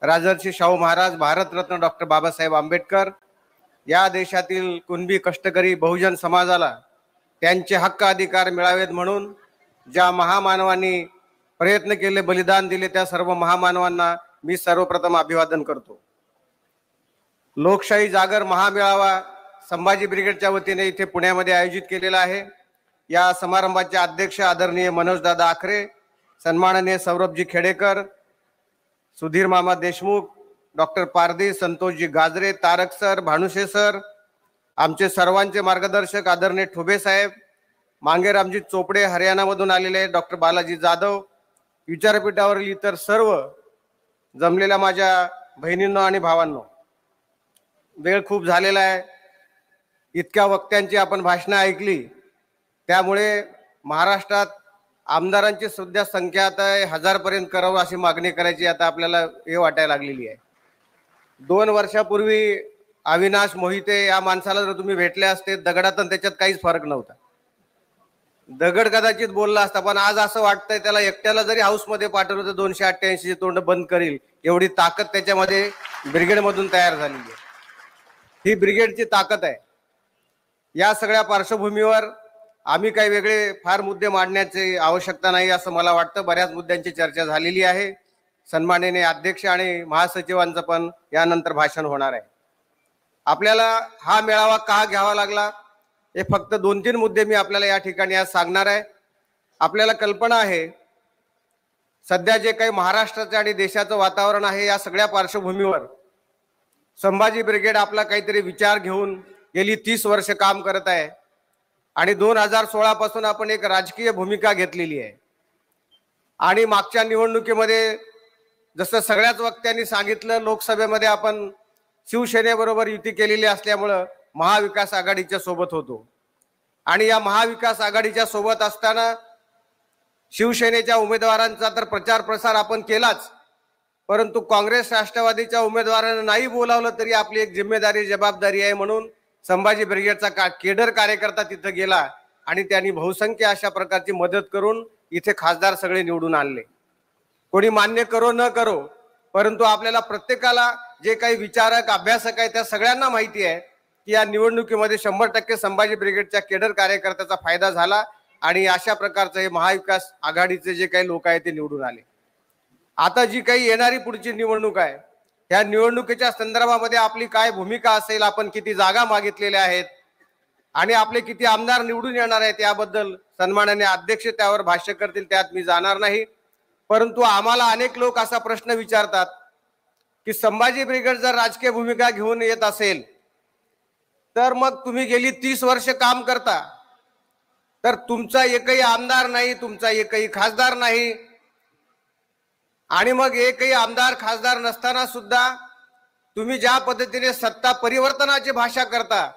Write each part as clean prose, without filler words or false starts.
Rajarshi Shahu Maharaj, Bharat Ratna doctor Babasaheb Ambedkar या देशातील कुणबी कष्टकरी बहुजन समाजाला त्यांचे हक्क अधिकार मिळावेत म्हणून ज्या महामानवांनी प्रयत्न केले, बलिदान दिले, त्या सर्व महामानवांना मी सर्वप्रथम अभिवादन करतो। लोकशाही जागर महामेळावा संभाजी ब्रिगेडच्या वतीने इथे पुण्यामध्ये आयोजित केलेला आहे। या समारंभाचे अध्यक्ष आदरणीय मनोजदादा आखरे, सन्माननीय सौरभजी खेडेकर, सुधीर मामा देशमुख, डॉक्टर पारदी, संतोषजी गाजरे, तारक सर, भानुशे सर, आमचे सर्वांचे मार्गदर्शक आदरणीय ठोबे साहेब, मांगेरामजी चोपडे हरियाणामधून आलेले, डॉक्टर बालाजी जाधव, विचारपीठावरील इतर सर्व जमलेल्या माझ्या बहिणींनो आणि भावांनो, वेळ खूप झालेला आहे। इतक्या वक्त्यांची आपण भाषणं ऐकली, त्यामुळे महाराष्ट्रात आमदारांची सध्या संख्या आता 1000 पर्यंत करावं अशी मागणी करायची आता आपल्याला हे वाटायला लागलेली आहे। 2 वर्षापूर्वी अविनाश मोहिते या माणसाला जर तुम्ही भेटले असते, दगडात त्याच्यात काहीच फरक नव्हता, दगड कदाचित बोलला असता, पण आज असं वाटतंय त्याला एकट्याला जरी हाऊसमध्ये पाठवलं तर 288 तोंड बंद करील एवढी ताकद त्याच्यामध्ये ब्रिगेडमधून तयार झालेली आहे। ही ब्रिगेडची ताकद आहे। या सगळ्या पार्श्वभूमीवर आम्ही काही वेगळे फार मुद्दे मांडण्याची आवश्यकता नाही असं मला वाटतं। बऱ्याच मुद्द्यांची चर्चा झालेली आहे। सन्माननीय अध्यक्ष आणि महासचिवांचं पण यानंतर भाषण होणार आहे। आपल्याला हा मेळावा का घ्यावा लागला हे फक्त 2-3 मुद्दे मी आपल्याला या ठिकाणी आज सांगणार आहे। आपल्याला कल्पना आहे सध्या जे काही महाराष्ट्राचं आणि देशाचं वातावरण आहे, या सगळ्या पार्श्वभूमीवर संभाजी ब्रिगेड आपला काहीतरी विचार घेऊन गेली 30 वर्ष काम करत आहे आणि 2016 पासून आपण एक राजकीय भूमिका घेतलेली आहे। आणि मागच्या निवडणुकीमध्ये जसं सगळ्याच वक्त्यांनी सांगितलं, लोकसभेमध्ये आपण शिवसेनेबरोबर युती केलेली असल्यामुळं महाविकास आघाडीच्या सोबत होतो आणि या महाविकास आघाडीच्या सोबत असताना शिवसेनेच्या उमेदवारांचा तर प्रचार प्रसार आपण केलाच, परंतु काँग्रेस राष्ट्रवादीच्या उमेदवारांना नाही बोलावलं तरी आपली एक जिम्मेदारी जबाबदारी आहे म्हणून संभाजी ब्रिगेडचा केडर कार्यकर्ता तिथे गेला आणि त्यांनी बहुसंख्य अशा प्रकारची मदत करून इथे खासदार सगळे निवडून आणले। कोणी मान्य करो न करो, परंतु आपल्याला प्रत्येकाला जे काही विचारक अभ्यासक आहे त्या सगळ्यांना माहिती आहे की या निवडणुकीमध्ये 100% संभाजी ब्रिगेडच्या केडर कार्यकर्त्याचा फायदा झाला आणि अशा प्रकारचं हे महाविकास आघाडीचे जे काही लोक आहेत ते निवडून आले। आता जी काही येणारी पुढची निवडणूक आहे, या निवडणुकीच्या संदर्भामध्ये आपली काय भूमिका असेल, आपण किती जागा मागितलेल्या आहेत आणि आपले किती आमदार निवडून येणार आहेत याबद्दल सन्माननीय अध्यक्ष त्यावर भाष्य करतील, त्यात मी जाणार नाही। परंतु आम्हाला अनेक लोक असा प्रश्न विचारतात की संभाजी ब्रिगेड जर राजकीय भूमिका घेऊन येत असेल तर मग तुम्ही गेली 30 वर्ष काम करता, तर तुमचा एकही आमदार नाही, तुमचा एकही खासदार नाही आणि मग एकही आमदार खासदार नसताना सुद्धा तुम्ही ज्या पद्धतीने सत्ता परिवर्तनाची भाषा करता,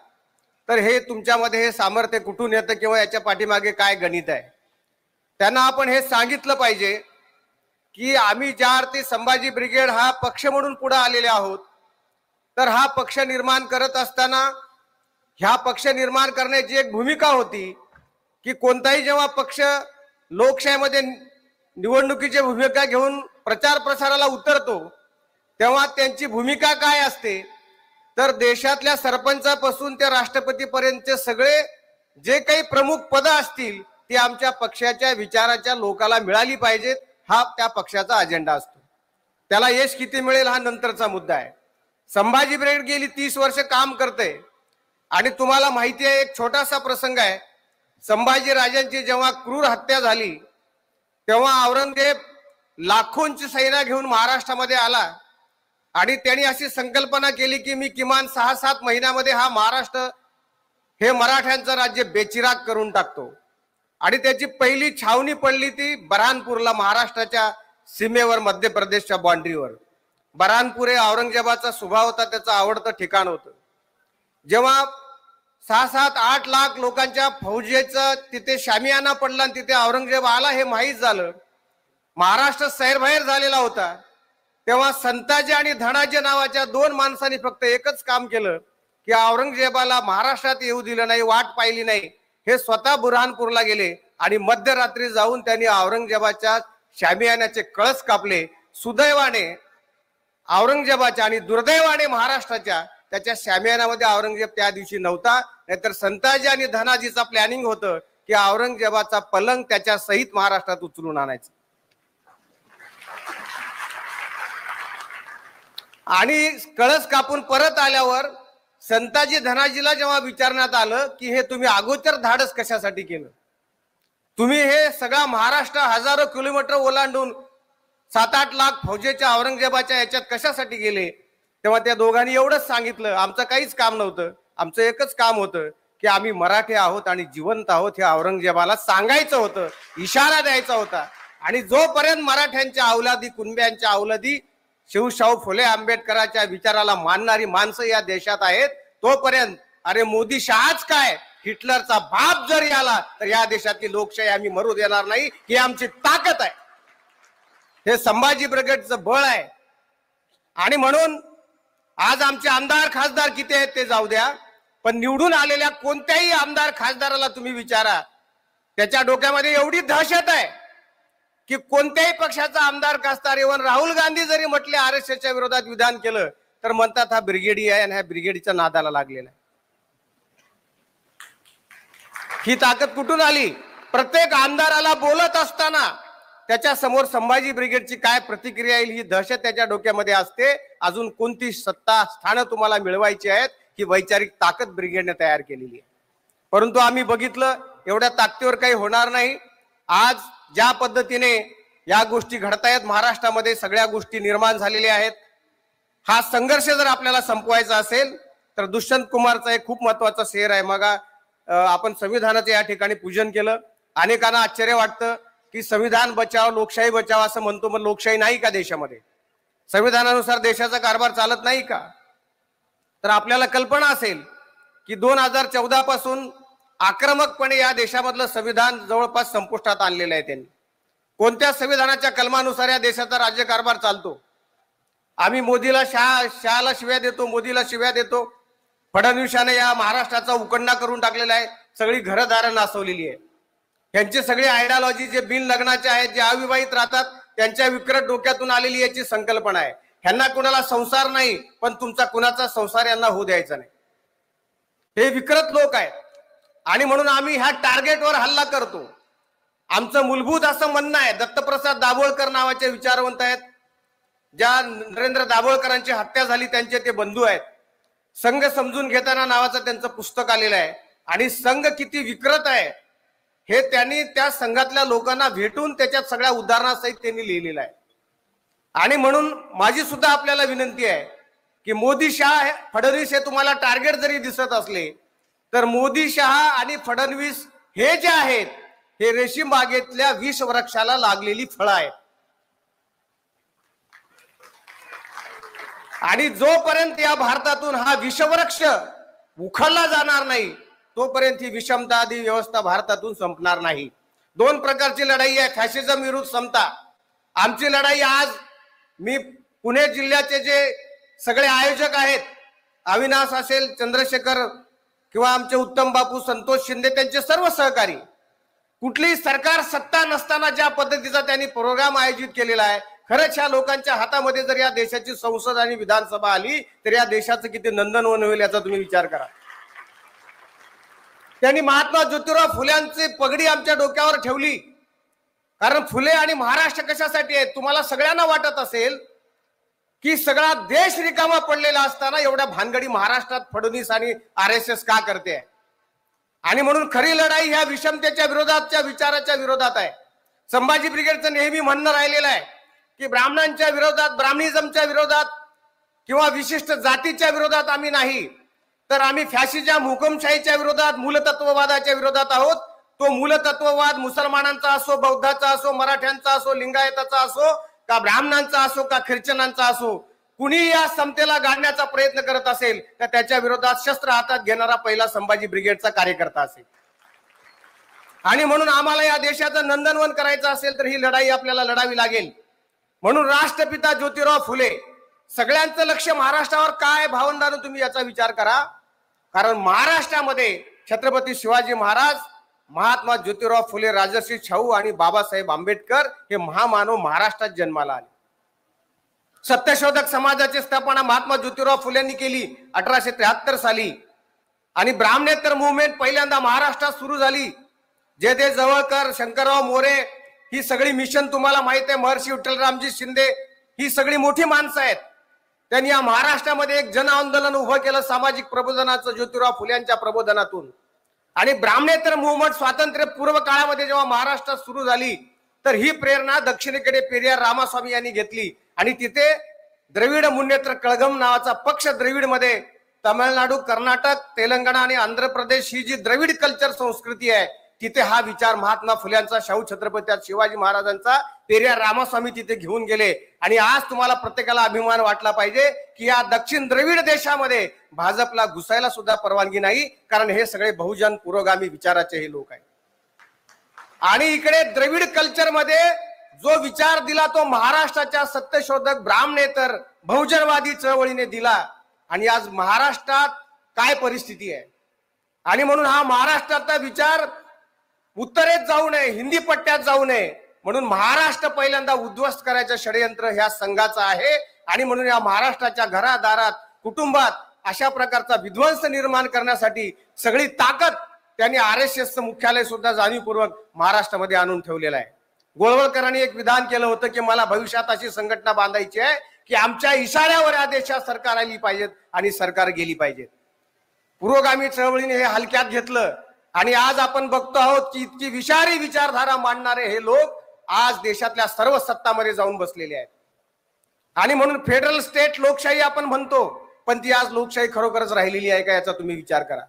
तर हे तुमच्यामध्ये हे सामर्थ्य कुठून येतं किंवा याच्या पाठीमागे काय गणित आहे? त्यांना आपण हे सांगितलं पाहिजे की आम्ही ज्या अर्थी संभाजी ब्रिगेड हा पक्ष म्हणून पुढे आलेले आहोत, तर हा पक्ष निर्माण करत असताना ह्या पक्ष निर्माण करण्याची एक भूमिका होती की कोणताही जेव्हा पक्ष लोकशाहीमध्ये निवडणुकीची भूमिका घेऊन प्रचार प्रसाराला उतरतो तेव्हा त्यांची भूमिका काय असते, तर देशातल्या सरपंचापासून ते राष्ट्रपतीपर्यंतचे सगळे जे काही प्रमुख पद असतील ती आमच्या पक्षाच्या विचाराच्या लोकांना मिळाली पाहिजेत, हा त्या पक्षाचा अजेंडा असतो। त्याला यश किती मिळेल हा नंतरचा मुद्दा आहे। संभाजी ब्रिगेड गेली 30 वर्ष काम करते आणि तुम्हाला माहिती आहे, एक छोटासा प्रसंग आहे, संभाजी राजांची जेव्हा क्रूर हत्या झाली तेव्हा औरंगजेब लाखोंची सैन्य घेऊन महाराष्ट्रामध्ये आला आणि त्यांनी अशी संकल्पना केली की मी किमान 6-7 महिन्यामध्ये हा महाराष्ट्र हे मराठ्यांचं राज्य बेचिराग करून टाकतो। आणि त्याची पहिली छावणी पडली ती बऱ्हाणपूरला, महाराष्ट्राच्या सीमेवर, मध्य प्रदेशच्या बाउंड्रीवर। बऱ्हाणपूर हे औरंगजेबाचा स्वभाव होता, त्याचं आवडतं ठिकाण होतं। जेव्हा 6-7-8 लाख लोकांच्या फौजेचं तिथे शामियाना पडला आणि तिथे औरंगजेब आला हे माहीत झालं, महाराष्ट्र सैरभैर झालेला होता, तेव्हा संताजी आणि धनाजी नावाच्या 2 माणसांनी फक्त एकच काम केलं की औरंगजेबाला महाराष्ट्रात येऊ दिलं नाही, वाट पाहिली नाही। हे स्वतः बुरहानपूरला गेले आणि मध्यरात्री जाऊन त्यांनी औरंगजेबाच्या शामियानाचे कळस कापले। सुदैवाने औरंगजेबाच्या आणि दुर्दैवाने महाराष्ट्राच्या त्याच्या शामियानामध्ये औरंगजेब त्या दिवशी नव्हता, नाहीतर संताजी आणि धनाजीचा प्लॅनिंग होतं की औरंगजेबाचा पलंग त्याच्या सहित महाराष्ट्रात उचलून आणायचं. आणि कळस कापून परत आल्यावर संताजी धनाजीला जेव्हा विचारण्यात आलं की हे तुम्ही अगोदर धाडस कशासाठी केलं, तुम्ही हे सगळा महाराष्ट्र हजारो किलोमीटर ओलांडून 7-8 लाख फौजेच्या औरंगजेबाच्या याच्यात कशासाठी गेले, तेव्हा त्या दोघांनी एवढंच सांगितलं, आमचं काहीच काम नव्हतं, आमचं एकच काम होतं की आम्ही मराठी आहोत आणि जिवंत आहोत हे औरंगजेबाला सांगायचं होतं, इशारा द्यायचा होता. आणि जोपर्यंत मराठ्यांच्या अवलादी, कुणब्यांच्या अवलादी शिवशाहू फुले आंबेडकरांच्या विचाराला मानणारी माणसं या देशात आहेत, तोपर्यंत अरे मोदी शहाच काय, हिटलरचा बाप जरी आला तर या देशातली लोकशाही आम्ही मरू देणार नाही, ही आमची ताकद आहे, हे संभाजी ब्रिगेडचं बळ आहे. आणि म्हणून आज आमचे आमदार खासदार किती आहेत ते जाऊ द्या, पण निवडून आलेल्या कोणत्याही आमदार खासदाराला तुम्ही विचारा, त्याच्या डोक्यामध्ये एवढी दहशत आहे की कोणत्याही पक्षाचा आमदार खासदार, इव्हन राहुल गांधी जरी म्हटले आरएसएसच्या विरोधात विधान केलं तर म्हणतात हा ब्रिगेडी आहे आणि ह्या ब्रिगेडीच्या नादाला लागलेला आहे. ही ताकद कुठून आली? प्रत्येक आमदाराला बोलत असताना त्याच्या समोर संभाजी ब्रिगेडची काय प्रतिक्रिया येईल ही दहशत त्याच्या डोक्यामध्ये असते. अजून कोणती सत्ता स्थानं तुम्हाला मिळवायची आहेत ही वैचारिक ताकद ब्रिगेडने तयार केलेली आहे. परंतु आम्ही बघितलं एवढ्या ताकदीवर काही होणार नाही. आज ज्या पद्धतीने या गोष्टी घडतायत महाराष्ट्रामध्ये, सगळ्या गोष्टी निर्माण झालेल्या आहेत. हा संघर्ष जर आपल्याला संपवायचा असेल तर दुष्यंत कुमारचा एक खूप महत्वाचा शेर आहे. मग आपण संविधानाचं या ठिकाणी पूजन केलं. अनेकांना आश्चर्य वाटतं की संविधान बचाव लोकशाही बचाव असं म्हणतो, मग लोकशाही नाही का देशामध्ये? संविधानानुसार देशाचा कारभार चालत नाही का? तर आपल्याला कल्पना असेल की 2014 पासून आक्रमकपणे या देशामधलं संविधान जवळपास संपुष्टात आणलेलं आहे त्यांनी. कोणत्या संविधानाच्या कलमानुसार या देशाचा राज्यकारभार चालतो? आम्ही मोदीला शहाला शिव्या देतो, मोदीला शिव्या देतो. फडणवीसाने या महाराष्ट्राचा उकंडा करून टाकलेला आहे, सगळी घरदारं नासवलेली आहे. यांची सगळी आयडियोलॉजी जे बिन लग्नाचे आहेत, जे अविवाहित राहतात, त्यांच्या विकृत डोक्यातून आलेली याची संकल्पना आहे. ह्यांना कुणाला संसार नाही, पण तुमचा कुणाचा संसार यांना होऊ द्यायचा नाही. हे विकृत लोक आहेत. आणि म्हणून आम्ही ह्या टार्गेटवर हल्ला करतो. आमचं मूलभूत असं म्हणणं आहे, दत्तप्रसाद दाभोळकर नावाचे विचारवंत आहेत, ज्या नरेंद्र दाभोळकरांची हत्या झाली त्यांचे ते बंधू आहेत. संघ समजून घेताना नावाचं त्यांचं पुस्तक आलेलं आहे. आणि संघ किती विकृत आहे हे त्यांनी त्या संघातल्या लोकांना भेटून त्याच्यात सगळ्या उदाहरणासहित त्यांनी लिहिलेलं आहे. आणि म्हणून माझी सुद्धा आपल्याला विनंती आहे की मोदी शहा फडणवीस हे तुम्हाला टार्गेट जरी दिसत असले तर मोदी शहा आणि फडणवीस हे जे आहेत हे रेशीम बागेतल्या विष वृक्षाला लागलेली फळं आहेत. आणि जोपर्यंत या भारतातून हा विषवृक्ष उखडला जाणार नाही तोपर्यंत ही विषमता आदी व्यवस्था भारतातून संपणार नाही. दोन प्रकारची लढाई आहे, फॅशिझम विरुद्ध समता. आमची लढाई आज मी पुणे जिल्ह्याचे जे सगळे आयोजक आहेत, अविनाश असेल, चंद्रशेखर किंवा आमचे उत्तम बापू, संतोष शिंदे, त्यांचे सर्व सहकारी, कुठलीही सरकार सत्ता नसताना ज्या पद्धतीचा त्यांनी प्रोग्राम आयोजित केलेला आहे, खरंच ह्या लोकांच्या हातामध्ये जर या देशाची संसद आणि विधानसभा आली तर या देशाचं किती नंदनवन होईल याचा तुम्ही विचार करा. त्यांनी महात्मा ज्योतिराव फुल्यांची पगडी आमच्या डोक्यावर ठेवली. कारण फुले आणि महाराष्ट्र कशासाठी आहेत? तुम्हाला सगळ्यांना वाटत असेल की सगळा देश रिकामा पडलेला असताना एवढ्या भानगडी महाराष्ट्रात फडणवीस आणि आरएसएस का करते? आणि म्हणून खरी लढाई ह्या विषमतेच्या विरोधातच्या विचाराच्या विरोधात आहे. संभाजी ब्रिगेडचं नेहमी म्हणणं राहिलेलं आहे की ब्राह्मणांच्या विरोधात, ब्राह्मणिझमच्या विरोधात किंवा विशिष्ट जातीच्या विरोधात आम्ही नाही, तर आम्ही फॅशिझम, हुकुमशाहीच्या विरोधात, मूलतत्ववादाच्या विरोधात आहोत. तो मूलतत्ववाद मुसलमानांचा असो, बौद्धाचा असो, मराठ्यांचा असो, लिंगायताचा असो, का ब्राह्मणांचा असो, का ख्रिश्चनांचा असो, कुणी या समतेला गाडण्याचा प्रयत्न करत असेल तर त्याच्या विरोधात शस्त्र हातात घेणारा पहिला संभाजी ब्रिगेडचा कार्यकर्ता असेल. आणि म्हणून आम्हाला या देशाचं नंदनवन करायचं असेल तर ही लढाई आपल्याला लढावी लागेल. म्हणून राष्ट्रपिता ज्योतिराव फुले, सगळ्यांचं लक्ष महाराष्ट्रावर काय भावंडानं तुम्ही याचा विचार करा. कारण महाराष्ट्रामध्ये छत्रपती शिवाजी महाराज, महात्मा ज्योतिराव फुले, राजर्षी शाहू आणि बाबासाहेब आंबेडकर हे महामानव महाराष्ट्रात जन्माला आले. सत्यशोधक समाजाची स्थापना महात्मा ज्योतिराव फुलेंनी केली 1873 साली आणि ब्राह्मणेतर मुवमेंट पहिल्यांदा महाराष्ट्रात सुरू झाली. जयदेव जवळकर, शंकरराव मोरे ही सगळी मिशन तुम्हाला माहित आहे. महर्षी विठ्ठलरामजी शिंदे ही सगळी मोठी माणसं आहेत. त्यांनी या महाराष्ट्रामध्ये एक जन आंदोलन उभं केलं सामाजिक प्रबोधनाचं ज्योतिराव फुल्यांच्या प्रबोधनातून. आणि ब्राह्मणेतर मुवमेंट स्वातंत्र्य पूर्व काळामध्ये जेव्हा महाराष्ट्रात सुरू झाली तर ही प्रेरणा दक्षिणेकडे पेरियार रामास्वामी यांनी घेतली आणि तिथे द्रविड मुन्नेत्र कळघम नावाचा पक्ष द्रविडमध्ये तमिळनाडू, कर्नाटक, तेलंगणा आणि आंध्र प्रदेश ही जी द्रविड कल्चर संस्कृती आहे तिथे हा विचार महात्मा फुल्यांचा, शाहू छत्रपती शिवाजी महाराजांचा, पेरियार रामास्वामी तिथे घेऊन गेले. आणि आज तुम्हाला प्रत्येकाला अभिमान वाटला पाहिजे की या दक्षिण द्रविड देशामध्ये भाजपला घुसायला सुद्धा परवानगी नाही, कारण हे सगळे बहुजन पुरोगामी विचाराचे हे लोक आहेत. आणि इकडे द्रविड कल्चर मध्ये जो विचार दिला तो महाराष्ट्राच्या सत्यशोधक ब्राह्मणेतर बहुजनवादी चळवळीने दिला. आणि आज महाराष्ट्रात काय परिस्थिती आहे. आणि म्हणून हा महाराष्ट्राचा विचार उत्तरेत जाऊ नये, हिंदी पट्ट्यात जाऊ नये, म्हणून महाराष्ट्र पहिल्यांदा उद्ध्वस्त करायचं षडयंत्र ह्या संघाचं आहे. आणि म्हणून या महाराष्ट्राच्या घरादारात, कुटुंबात अशा प्रकारचा विध्वंस निर्माण करण्यासाठी सगळी ताकद त्यांनी RSSचं मुख्यालय सुद्धा जाणीवपूर्वक महाराष्ट्रामध्ये आणून ठेवलेलं आहे. गोळवळकरांनी एक विधान केलं होतं की मला भविष्यात अशी संघटना बांधायची आहे की आमच्या इशाऱ्यावर या देशात सरकार आली पाहिजेत आणि सरकार गेली पाहिजेत. पुरोगामी चळवळीने हे हलक्यात घेतलं आणि आज आपण बघतो आहोत की इतकी विषारी विचारधारा मांडणारे हे लोक आज देशातल्या सर्व सत्तामध्ये जाऊन बसलेले आहेत. आणि म्हणून फेडरल स्टेट लोकशाही आपण म्हणतो, पण ती आज लोकशाही खरोखरच राहिलेली आहे का याचा तुम्ही विचार करा.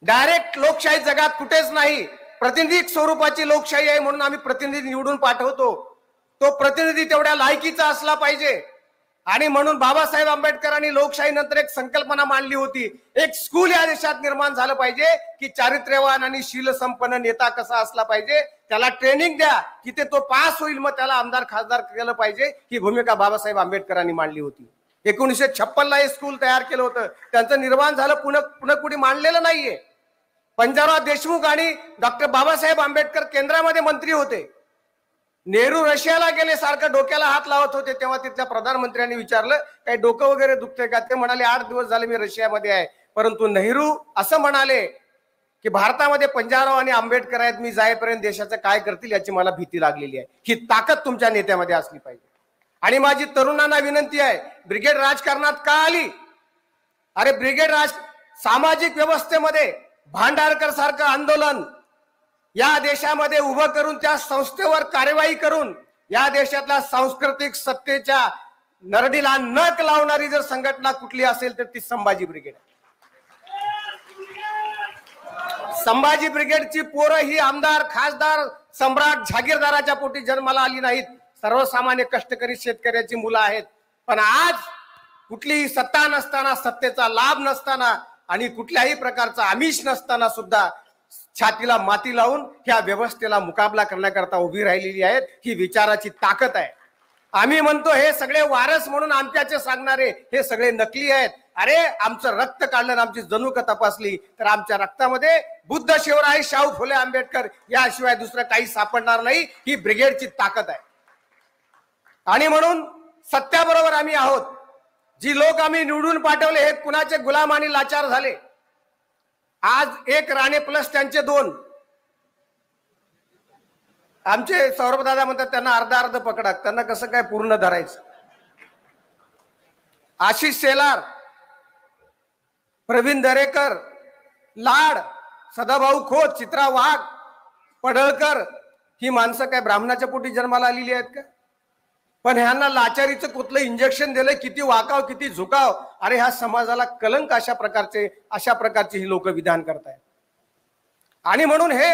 डायरेक्ट लोकशाही जगात कुठेच नाही, प्रतिनिधी स्वरूपाची लोकशाही आहे. म्हणून आम्ही प्रतिनिधी निवडून पाठवतो, तो प्रतिनिधी तेवढ्या लायकीचा असला पाहिजे. आणि म्हणून बाबासाहेब आंबेडकरांनी लोकशाही नंतर एक संकल्पना मांडली होती, एक स्कूल या देशात निर्माण झालं पाहिजे की चारित्र्यवान आणि शील संपन्न नेता कसा असला पाहिजे, त्याला ट्रेनिंग द्या, तिथे तो पास होईल, मग त्याला आमदार खासदार केलं पाहिजे. ही भूमिका बाबासाहेब आंबेडकरांनी मांडली होती. 1956 ला हे स्कूल तयार केलं होतं. त्यांचं निर्माण झालं, पुन्हा कुठे मांडलेलं नाहीये. पंजाबराव देशमुख आणि डॉक्टर बाबासाहेब आंबेडकर केंद्रामध्ये मंत्री होते. नेहरू रशियाला गेले, सारखं डोक्याला हात लावत होते, तेव्हा तिथल्या प्रधानमंत्र्यांनी विचारलं काही डोकं वगैरे दुखतंय का. ते म्हणाले 8 दिवस झाले मी रशियामध्ये आहे. परंतु नेहरू असं म्हणाले की भारतामध्ये पंजाबराव आणि आंबेडकर आहेत, मी जाईपर्यंत देशाचं काय करतील याची मला भीती लागलेली आहे. ही ताकद तुमच्या नेत्यामध्ये असली पाहिजे. आणि माझी तरुणांना विनंती आहे, ब्रिगेड राजकारणात का आली. अरे ब्रिगेड सामाजिक व्यवस्थेमध्ये भांडारकर सारखं आंदोलन या देशामध्ये उभं करून त्या संस्थेवर कार्यवाही करून या देशातल्या सांस्कृतिक सत्तेच्या नरडीला नख लावणारी जर संघटना कुठली असेल तर ती संभाजी ब्रिगेड. संभाजी ब्रिगेडची पोरं ही आमदार, खासदार, सम्राट, जहागीरदाराच्या पोटी जन्माला आली नाहीत. सर्वसामान्य कष्टकरी शेतकऱ्याची मुलं आहेत. पण आज कुठलीही सत्ता नसताना, सत्तेचा लाभ नसताना आणि कुठल्याही प्रकारचा आमिष नसताना सुद्धा छातीला माती लावून ह्या व्यवस्थेला मुकाबला करण्याकरता उभी राहिलेली आहेत. ही विचाराची ताकद आहे. आम्ही म्हणतो हे सगळे वारस म्हणून आमच्याचे सांगणारे हे सगळे नकली आहेत. अरे आमचं रक्त काढलं, आमची जनुक तपासली तर आमच्या रक्तामध्ये बुद्ध, शिवराय, शाहू फुले, आंबेडकर याशिवाय दुसरं काही सापडणार नाही. ही ब्रिगेडची ताकद आहे. आणि म्हणून सत्याबरोबर आम्ही आहोत. जी लोक आम्ही निवडून पाठवले हे कुणाचे गुलाम आणि लाचार झाले. आज एक राणे प्लस त्यांचे 2. आमचे सौरभ दादा म्हणतात त्यांना अर्ध पकडा, त्यांना कसं काय पूर्ण धरायचं. आशिष शेलार, प्रवीण दरेकर, लाड, सदाभाऊ खोत, चित्रा वाघ, पडळकर ही माणसं काय ब्राह्मणाच्या पोटी जन्माला आलेली आहेत का. पण ह्यांना लाचारीचं कुठलं इंजेक्शन दिलंय, किती वाकाव किती झुकाव. अरे ह्या समाजाला कलंक अशा प्रकारचे ही लोक विधान करतायत. आणि म्हणून हे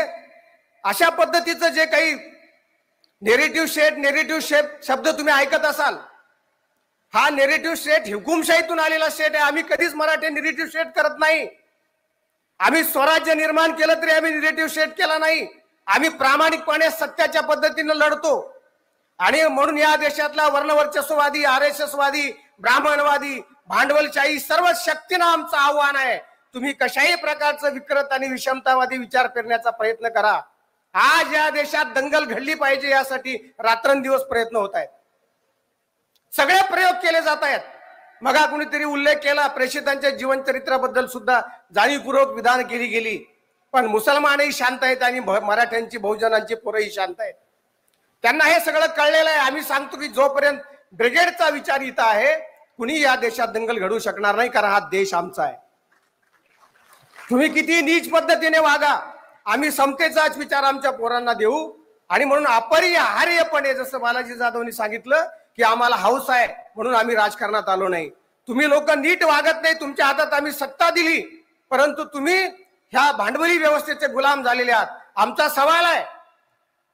अशा पद्धतीचं जे काही नेरेटिव्ह शेप शब्द तुम्ही ऐकत असाल, हा नेरेटिव्ह सेट हुकुमशाहीतून आलेला सेट आहे. आम्ही कधीच मराठी नेरेटिव्ह सेट करत नाही. आम्ही स्वराज्य निर्माण केलं तरी आम्ही नेरेटिव्ह सेट केला नाही. आम्ही प्रामाणिकपणे सत्याच्या पद्धतीने लढतो. आणि म्हणून या देशातला वर्णवर्चस्ववादी, RSSवादी, ब्राह्मणवादी, भांडवलशाही सर्व शक्तींना आमचं आव्हान आहे. तुम्ही कशाही प्रकारचं विकृत आणि विषमतावादी विचार करण्याचा प्रयत्न करा. आज या देशात दंगल घडली पाहिजे यासाठी रात्रंदिवस प्रयत्न होत आहेत. सगळे प्रयोग केले जात आहेत. मगा कुणीतरी उल्लेख केला प्रेषितांच्या जीवनचरित्राबद्दल सुद्धा जाणीवपूर्वक विधान केली गेली. पण मुसलमानही शांत आहेत आणि मराठ्यांची बहुजनांची पोरंही शांत आहेत. त्यांना हे सगळं कळलेलं आहे. आम्ही सांगतो की जोपर्यंत ब्रिगेडचा विचार इथं आहे कुणी या देशात दंगल घडवू शकणार नाही, कारण हा देश आमचा आहे. तुम्ही किती नीच पद्धतीने वागा, आम्ही समतेचाच विचार आमच्या पोरांना देऊ. आणि म्हणून अपरिहार्यपणे जसं बालाजी जाधवनी सांगितलं की आम्हाला हौस आहे म्हणून आम्ही राजकारणात आलो नाही. तुम्ही लोक नीट वागत नाही, तुमच्या हातात आम्ही सत्ता दिली परंतु तुम्ही ह्या भांडवली व्यवस्थेचे गुलाम झालेले आहात. आमचा सवाल आहे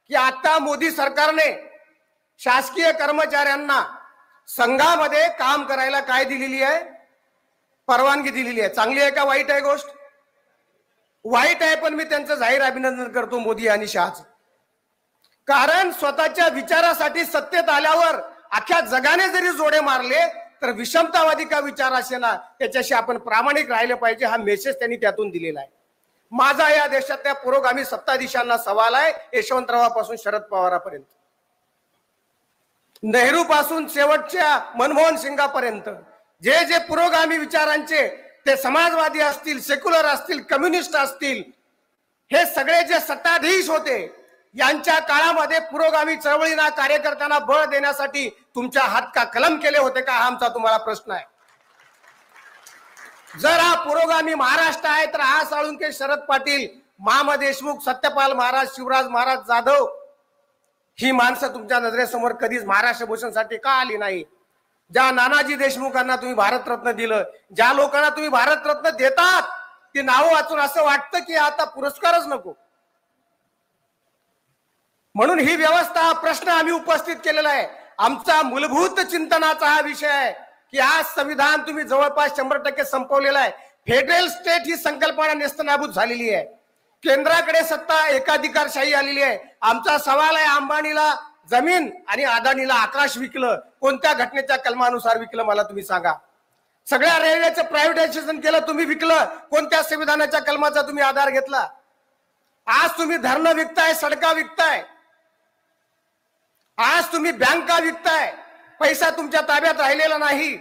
की आता मोदी सरकारने शासकीय कर्मचाऱ्यांना संघामध्ये काम करायला काय दिलेली आहे? परवानगी दिलेली आहे. चांगली आहे का वाईट आहे गोष्ट? वाईट आहे. पण मी त्यांचं जाहीर अभिनंदन करतो मोदी आणि शहाचं. कारण स्वतःच्या विचारासाठी सत्तेत आल्यावर अख्ख्या जगाने जरी जोडे मारले तर विषमतावादी का विचार असे ना त्याच्याशी आपण प्रामाणिक राहिले पाहिजे, हा मेसेज त्यांनी त्यातून दिलेला आहे. माझा या देशातल्या पुरोगामी सत्ताधीशांना सवाल आहे, यशवंतरावापासून शरद पवारापर्यंत, नेहरू पासून शेवटच्या मनमोहन सिंगापर्यंत जे जे पुरोगामी विचारांचे, ते समाजवादी असतील, सेक्युलर असतील, कम्युनिस्ट असतील, हे सगळे जे सत्ताधीश होते यांच्या काळामध्ये पुरोगामी चळवळींना कार्यकर्त्यांना बळ देण्यासाठी तुमच्या हात का कलम केले होते का, हा आमचा तुम्हाला प्रश्न आहे. जर हा पुरोगामी महाराष्ट्र आहे तर हा साळुंके, शरद पाटील, मामा देशमुख, सत्यपाल महाराज, शिवराज महाराज जाधव ही माणसं तुमच्या नजरेसमोर कधीच महाराष्ट्र भूषणसाठी का आली नाही? ज्या नानाजी देशमुखांना तुम्ही भारतरत्न दिलं, ज्या लोकांना तुम्ही भारतरत्न देतात ती नावं वाचून असं वाटतं की आता पुरस्कारच नको. म्हणून ही व्यवस्था प्रश्न आम्ही उपस्थित केलेला आहे. आमचा मूलभूत चिंतनाचा हा विषय आहे की आज संविधान तुम्ही जवळपास 100% संपवलेलं आहे. फेडरल स्टेट ही संकल्पना नेस्तनाबूत झालेली आहे. केंद्राकडे सत्ता एकाधिकारशाही आलेली आहे. आमचा सवाल आहे, अंबानीला जमीन आणि अदानीला आकाश विकलं, कोणत्या घटनेच्या कलमानुसार विकलं मला तुम्ही सांगा. सगळ्या रेल्वेचं प्रायव्हेटायझेशन केलं, तुम्ही विकलं, कोणत्या संविधानाच्या कलमाचा तुम्ही आधार घेतला? आज तुम्ही धरणं विकताय, सडका विकताय, आज तुम्ही बँका विकताय, पैसा तुमच्या ताब्यात राहिलेला नाही.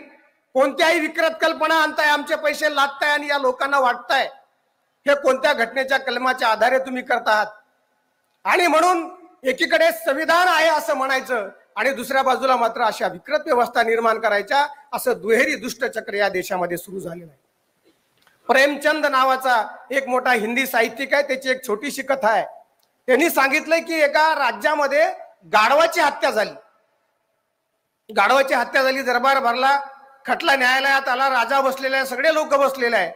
कोणत्याही विकृत कल्पना आणताय, आमचे पैसे लादताय आणि या लोकांना वाटताय. हे कोणत्या घटनेच्या कलमाच्या आधारे तुम्ही करत आहात? आणि म्हणून एकीकडे संविधान आहे असं म्हणायचं आणि दुसऱ्या बाजूला मात्र अशा विकृत व्यवस्था निर्माण करायच्या, असं दुहेरी दुष्टचक्र या देशामध्ये सुरू झालेलं आहे. प्रेमचंद नावाचा एक मोठा हिंदी साहित्यिक आहे, त्याची एक छोटीशी कथा आहे. त्यांनी सांगितलंय की एका राज्यामध्ये गाढवाची हत्या झाली. गाढवाची हत्या झाली, दरबार भरला, खटला न्यायालयात आला, राजा बसलेला आहे, सगळे लोक बसलेले आहे.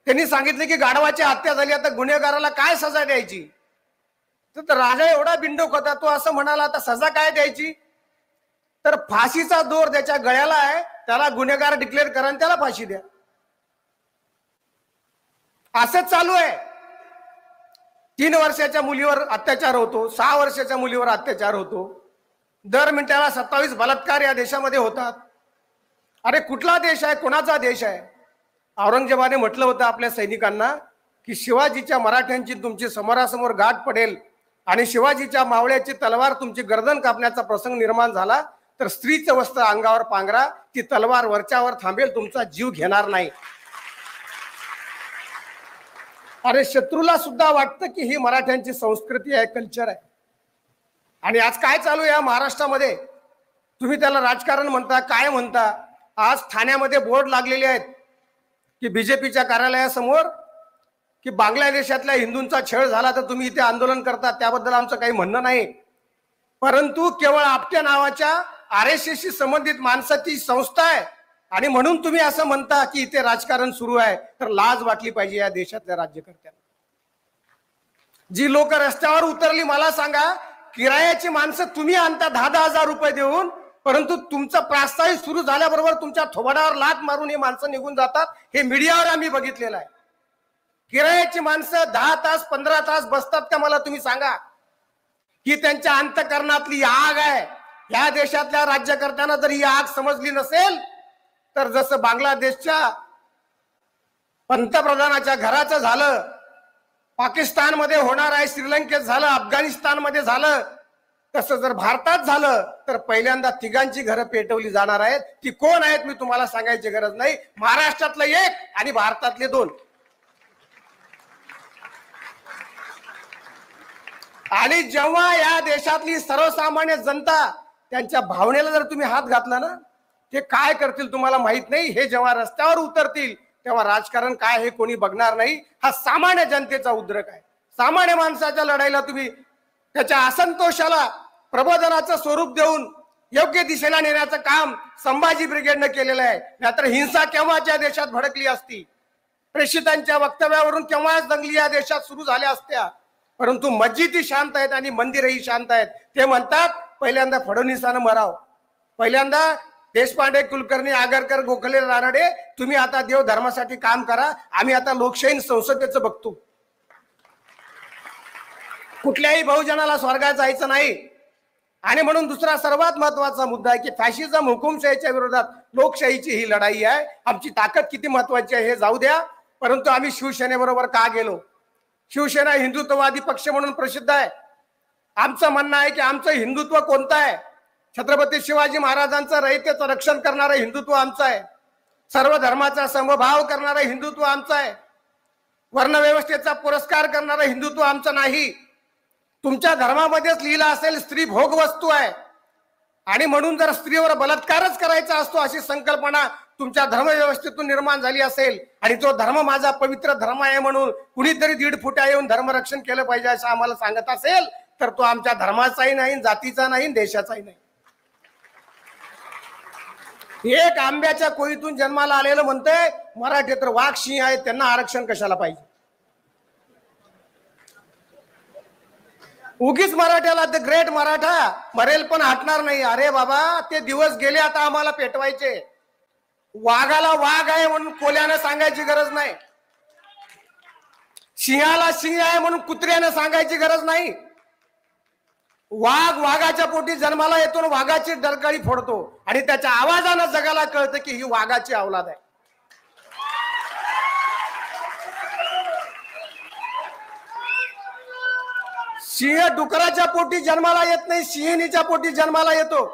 त्यांनी सांगितले की गाढवाची हत्या झाली, आता गुन्हेगाराला काय सजा द्यायची? तर राजा एवढा बिंडोक होता, तो असं म्हणाला आता सजा काय द्यायची? तर फाशीचा दोर त्याच्या गळ्याला आहे, त्याला गुन्हेगार डिक्लेअर करा आणि त्याला फाशी द्या. असंच चालू आहे. 3 वर्षाच्या मुलीवर अत्याचार होतो, 6 वर्षाच्या मुलीवर अत्याचार होतो, दर मिनिटाला 27 बलात्कार या देशामध्ये होतात. अरे कुठला देश आहे, कोणाचा देश आहे? औरंगजेबाने म्हटलं होतं आपल्या सैनिकांना की शिवाजीच्या मराठ्यांची तुमची समोरासमोर गाठ पडेल आणि शिवाजीच्या मावळ्याची तलवार तुमची गर्दन कापण्याचा प्रसंग निर्माण झाला तर स्त्रीचं वस्त्र अंगावर पांघरा, ती तलवार वरच्यावर थांबेल, तुमचा जीव घेणार नाही. अरे शत्रूला सुद्धा वाटतं की ही मराठ्यांची संस्कृती आहे, कल्चर आहे. आणि आज काय चालू आहे या महाराष्ट्रामध्ये? तुम्ही त्याला राजकारण म्हणता, काय म्हणता? आज ठाण्यामध्ये बोर्ड लागलेले आहेत की बीजेपीच्या कार्यालयासमोर की बांगलादेशातल्या हिंदूंचा छळ झाला तर तुम्ही इथे आंदोलन करता, त्याबद्दल आमचं काही म्हणणं नाही. परंतु केवळ आपट्या नावाच्या RSS शी संबंधित माणसाची संस्था आहे आणि म्हणून तुम्ही असं म्हणता की इथे राजकारण सुरू आहे, तर लाज वाटली पाहिजे या देशातल्या राज्यकर्त्यांना. जी लोक रस्त्यावर उतरली, मला सांगा, किरायाची माणसं तुम्ही आणता 10-10 हजार रुपये देऊन, परंतु तुमचं प्रास्ताविक सुरू झाल्याबरोबर तुमच्या थोबाडावर लात मारून हे माणसं निघून जातात. हे मीडियावर आम्ही बघितलेलं आहे. किरायाची माणसं 10 तास 15 तास बसतात का? मला तुम्ही सांगा की त्यांच्या अंतःकरणातली आग आहे. या देशातल्या राज्यकर्त्यांना जर ही आग समजली नसेल तर जसं बांगलादेशच्या पंतप्रधानाच्या घराचं झालं, पाकिस्तानमध्ये होणार आहे, श्रीलंकेत झालं, अफगाणिस्तानमध्ये झालं, तसं जर भारतात झालं तर पहिल्यांदा तिघांची घरं पेटवली जाणार आहेत. ती कोण आहेत मी तुम्हाला सांगायची गरज नाही. महाराष्ट्रातलं एक आणि भारतातले 2. आणि जेव्हा या देशातली सर्वसामान्य जनता त्यांच्या भावनेला जर तुम्ही हात घातला ना, ते काय करतील तुम्हाला माहित नाही. हे जेव्हा रस्त्यावर उतरतील तेव्हा राजकारण काय हे कोणी बघणार नाही. हा सामान्य जनतेचा उद्रेक आहे. सामान्य माणसाच्या लढाईला तुम्ही त्याच्या असंतोषाला प्रबोधनाचं स्वरूप देऊन योग्य दिशेला नेण्याचं काम संभाजी ब्रिगेडनं केलेलं आहे. नाहीतर हिंसा केव्हाच्या देशात भडकली असती. प्रेषितांच्या वक्तव्यावरून केव्हाच दंगली या देशात सुरू झाल्या असत्या. परंतु मस्जिदी शांत आहेत आणि मंदिरही शांत आहेत. ते म्हणतात पहिल्यांदा फडणवीसानं मराव, पहिल्यांदा देशपांडे, कुलकर्णी, आगरकर, गोखले, रानडे, तुम्ही आता देव धर्मासाठी काम करा. आम्ही आता लोकशाही संसदेचं बघतो. कुठल्याही बहुजनाला स्वर्गात जायचं नाही. आणि म्हणून दुसरा सर्वात महत्वाचा मुद्दा आहे की फॅशिझम, हुकुमशाहीच्या विरोधात लोकशाहीची ही लढाई आहे. आमची ताकद किती महत्वाची आहे हे जाऊ द्या, परंतु आम्ही शिवसेनेबरोबर का गेलो? शिवसेना हिंदुत्ववादी पक्ष म्हणून प्रसिद्ध आहे. आमचं म्हणणं आहे की आमचं हिंदुत्व कोणतं आहे? छत्रपती शिवाजी महाराजांचं रयतेचं रक्षण करणारं हिंदुत्व आमचं आहे. सर्व धर्माचा समभाव करणारं हिंदुत्व आमचं आहे. वर्णव्यवस्थेचा पुरस्कार करणारं हिंदुत्व आमचं नाही. तुमच्या धर्मामध्येच लिहिलं असेल स्त्री भोग वस्तू आहे आणि म्हणून जर स्त्रीवर बलात्कारच करायचा असतो अशी संकल्पना तुमच्या धर्मव्यवस्थेतून निर्माण झाली असेल आणि तो धर्म माझा पवित्र धर्म आहे म्हणून कुणीतरी 1.5 फुटा येऊन धर्मरक्षण केलं पाहिजे असं आम्हाला सांगत असेल तर तो आमच्या धर्माचाही नाही, जातीचा नाही, देशाचाही नाही. एक आंब्याच्या कोळीतून जन्माला आलेलं म्हणतंय मराठी तर वाघ सिंह आहेत, त्यांना आरक्षण कशाला पाहिजे? उगीच मराठ्याला द ग्रेट मराठा मरेल पण हटणार नाही. अरे बाबा ते दिवस गेले, आता आम्हाला पेटवायचे. वाघाला वाघ आहे म्हणून कोल्यानं सांगायची गरज नाही. सिंहाला सिंह आहे म्हणून कुत्र्यानं सांगायची गरज नाही. वाघ वाघाच्या पोटी जन्माला येतो, वाघाची डरकाळी फोडतो आणि त्याच्या आवाजानं जगाला कळतं की ही वाघाची अवलाद आहे. सिंह डुकराच्या पोटी जन्माला येत नाही, सिंहिणीच्या पोटी जन्माला येतो.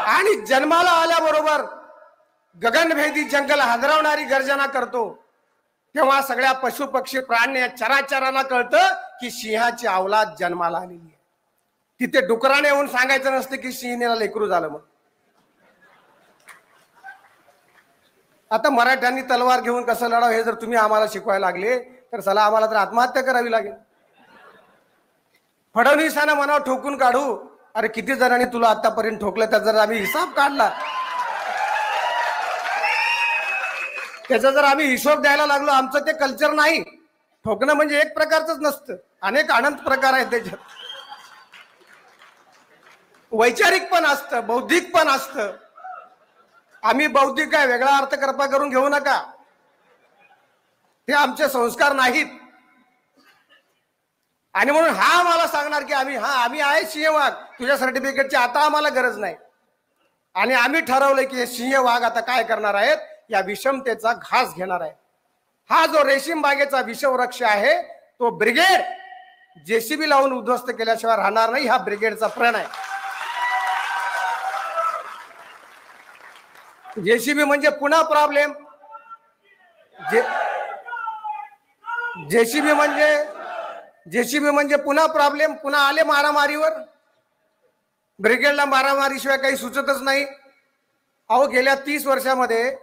आणि जन्माला आल्याबरोबर गगनभेदी जंगल हादरवणारी गर्जना करतो. तेव्हा सगळ्या पशु पक्षी प्राणी चराचरांना कळतं की सिंहाची अवलाद जन्माला आलेली आहे. तिथे डुकराने येऊन सांगायचं नसतं की सिंहिणीला लेकरू झालं. मग आता मराठ्यांनी तलवार घेऊन कसं लढावं हे जर तुम्ही आम्हाला शिकवायला लागले तर चला आम्हाला तर आत्महत्या करावी लागेल. फडणवीसांना मनावर ठोकून काढू. अरे किती जणांनी तुला आतापर्यंत ठोकलं त्याचा जर आम्ही हिसाब काढला, त्याचा जर आम्ही हिशोब द्यायला लागलो, आमचं ते कल्चर नाही. ठोकणं म्हणजे एक प्रकारच नसतं, अनेक अनंत प्रकार आहेत त्याच्यात. वैचारिक पण असतं, बौद्धिक पण असतं. आम्ही बौद्धिक आहे वेगळा अर्थ कृपा करून घेऊ नका. ते आमचे संस्कार नाहीत. आणि म्हणून हा मला सांगणार की आम्ही आहे सिंह वाघ, तुझ्या सर्टिफिकेटची आता आम्हाला गरज नाही. आणि आम्ही ठरवलंय की हे सिंह वाघ आता काय करणार आहेत, या विषमतेचा घास घेणार आहे. हा जो रेशीम बागेचा विषवृक्ष आहे तो ब्रिगेड जेसीबी लावून उद्ध्वस्त केल्याशिवाय राहणार नाही. हा ब्रिगेडचा प्रण आहे. जेसीबी म्हणजे पुन्हा प्रॉब्लेम. जेसीबी म्हणजे पुन्हा प्रॉब्लेम. पुन्हा आले मारामारीवर. ब्रिगेडला मारामारीशिवाय काही सुचतच नाही. अहो गेल्या 30 वर्षामध्ये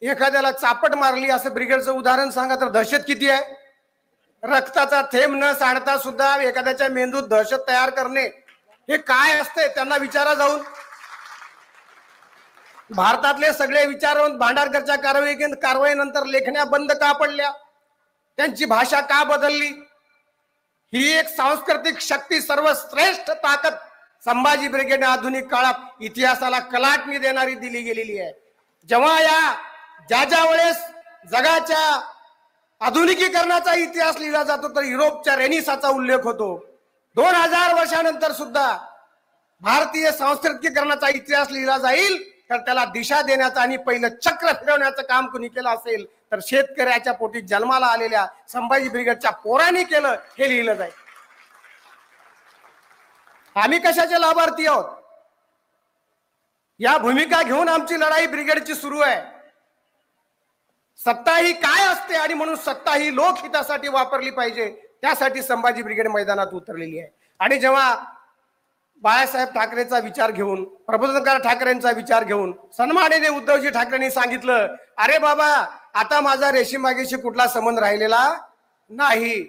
एखाद्याला चापट मारली असं ब्रिगेडचं उदाहरण सांगा तर दहशत किती आहे. रक्ताचा थेंब न सांडता सुद्धा एखाद्याच्या मेंदूत दहशत तयार करणे हे काय असते त्यांना विचारा जाऊन. भारतातले सगळे विचारवंत भांडारकरच्या कारवाईनंतर लेखण्या बंद का पडल्या, त्यांची भाषा का बदलली? ही एक सांस्कृतिक शक्ती, सर्वश्रेष्ठ ताकद संभाजी ब्रिगेडने आधुनिक काळात इतिहासाला कलाटणी देणारी दिली गेलेली आहे. जेव्हा ज्या वेळेस जगाच्या आधुनिकीकरणाचा इतिहास लिहिला जातो तर युरोपच्या रेनिसाचा उल्लेख होतो. 2000 वर्षानंतर सुद्धा भारतीय सांस्कृतिकीकरणाचा इतिहास लिहिला जाईल तर त्याला दिशा देण्याचं आणि पहिलं चक्र फिरवण्याचं काम कुणी केलं असेल तर शेतकऱ्याच्या पोटी जन्माला आलेल्या संभाजी ब्रिगेडच्या पोरांनी केलं हे लिहिलं जाईल. आम्ही कशाचे लाभार्थी आहोत? या भूमिका घेऊन आमची लढाई ब्रिगेडची सुरू आहे. सत्ता ही काय असते आणि म्हणून सत्ता ही लोकहितासाठी वापरली पाहिजे, त्यासाठी संभाजी ब्रिगेड मैदानात उतरलेली आहे. आणि जेव्हा बाळासाहेब ठाकरेंचा विचार घेऊन, प्रबोधनकार ठाकरेंचा विचार घेऊन सन्माननीय उद्धवजी ठाकरेंनी सांगितलं, अरे बाबा आता माझा रेशीमबागेशी कुठला संबंध राहिलेला नाही,